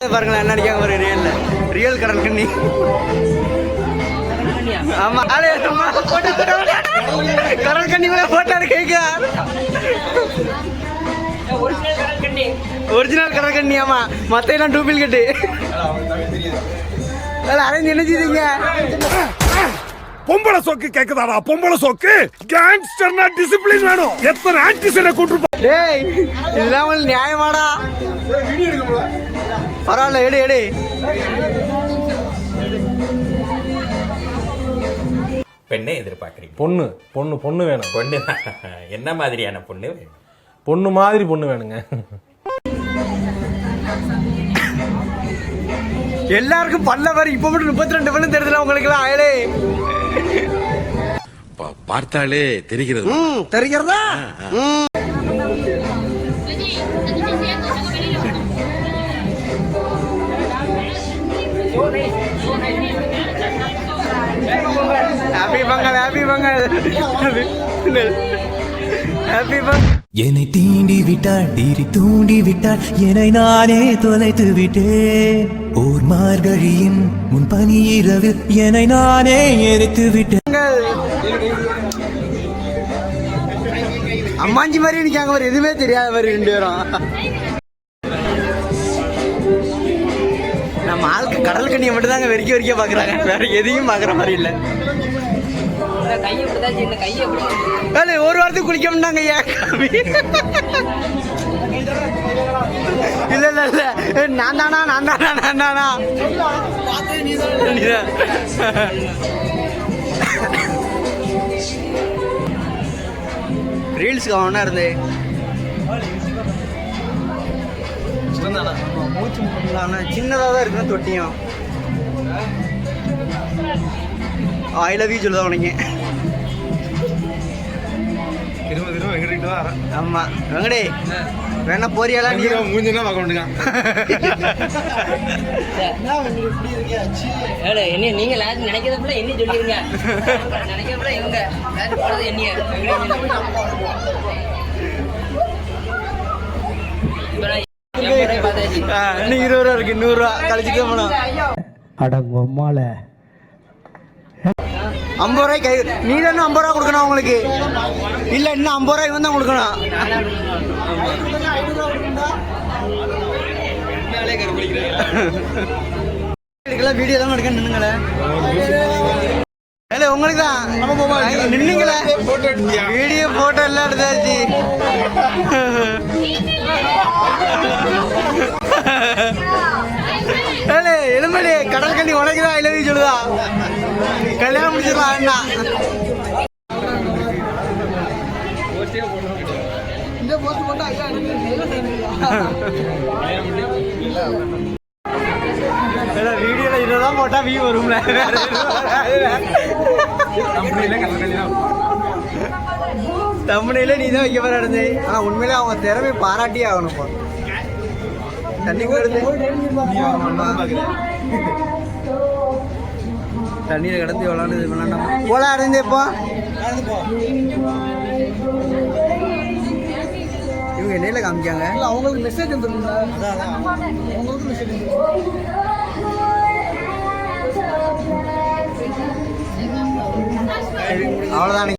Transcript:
பாருங்களேன் என்ன அடிக்காங்க ஒரு ரியல் கடல் கண்ணி. ஆமா கடல் கண்ணி மேல போட்டாரு கேக்கா ஒரிஜினல் கடல் கண்ணி. ஆமா மத்த எல்லாம் டூப்ளிகேட். அரேஞ்ச் என்ன செய்தீங்க? பொம்பளை சோக்கு கேக்குதாடா? பொம்பளை சோக்கு கேங்ஸ்டர்னா டிசிப்ளின் வேணும். எத்தனை ஆன்டிசனை கொண்டு டேய் இதெல்லாம் உங்களுக்கு நியாயமாடா? பரவாயில்ல எடு எடு. பெண்ணே எதிர்பார்க்குறீங்க? பொண்ணு பொண்ணு பொண்ணு வேணும். பொண்ணு என்ன மாதிரியான பொண்ணு? பொண்ணு மாதிரி பொண்ணு வேணுங்க. எல்லாருக்கும் பல்ல வரி இப்ப மட்டும் 32 பண்ணு தெரியுதுல உங்களுக்கு எல்லாம். அயலே பார்த்தாலே தெரிகிறது. தெரிகிறதா? Happy Pongal happy Pongal happy Pongal. என்னை தீண்டி விட்டாள் தீரி தூண்டி விட்டாள் என்னை நானே தொலைத்து விட்டேன். ஓர் மார்கழியின் முன் பனி இரவில் என்னை நானே எரித்து விட்டேன். அம்மாஞ்சி மாதிரி நிக்காங்க. ஒரு எதுவுமே தெரியாத மாதிரி 2 பேரும். நம்ம ஆளுக்கு கடல் கண்ணியை மட்டும் தாங்க வெறிக்க பாக்குறாங்க. வேற எதையும் பாக்குற மாதிரி இல்ல. ஒரு வாரத்துக்கு குளிக்க முடியாங்க. இல்ல இல்ல இல்ல நான் தானா ரீல்ஸுக்கு அவனா இருந்து சின்னதாக தான் இருக்குன்னு தொட்டியும். ஐ லவ் யூ சொல்லுதான் உனக்கு. ஆமா வெங்கடே வேணா போறியாலா? நீ மூஞ்சினா பார்க்க மாட்டேங்க. என்ன நீங்க நினைக்கிறதுல என்ன சொல்லிருங்க? நினைக்கிறதுல இவங்க என்ன இன்னும் 20 ரூபா இருக்கு. 100 ரூபா கழிச்சுட்டு போனோம். அடங்கம்மால 50 ரூபாய் கை. நீ தானே 50 ரூபா கொடுக்கணும் அவங்களுக்கு. இல்ல இன்னும் 50 ரூபாய் வந்து கொடுக்கணும். வீடியோ தான் எடுக்க நின்னுங்களே. உங்களுக்கு தான் நின்னுங்களே. வீடியோ போட்டோ எல்லாம் எடுத்தாச்சு. எலுமடி கடல் கண்ணி உனக்குதான் ஐ லவ் யூ சொல்லுதா. கல்யாணம் முடிச்சிடலாம் அண்ணா. வீடியோல இததான் போட்டா வியூ வரும்ல. தமிழில நீ தான் வைக்க போற. ஆனா உண்மையிலே அவங்க திறமை பாராட்டியே ஆகணும்ப்பா. தண்ணீரை கடந்து விளாண்டு போல அடைஞ்சு இப்போ இவங்க என்னையில காமிக்காங்க. அவங்களுக்கு மெசேஜ் வந்துருக்குங்க. அவ்வளோதான்.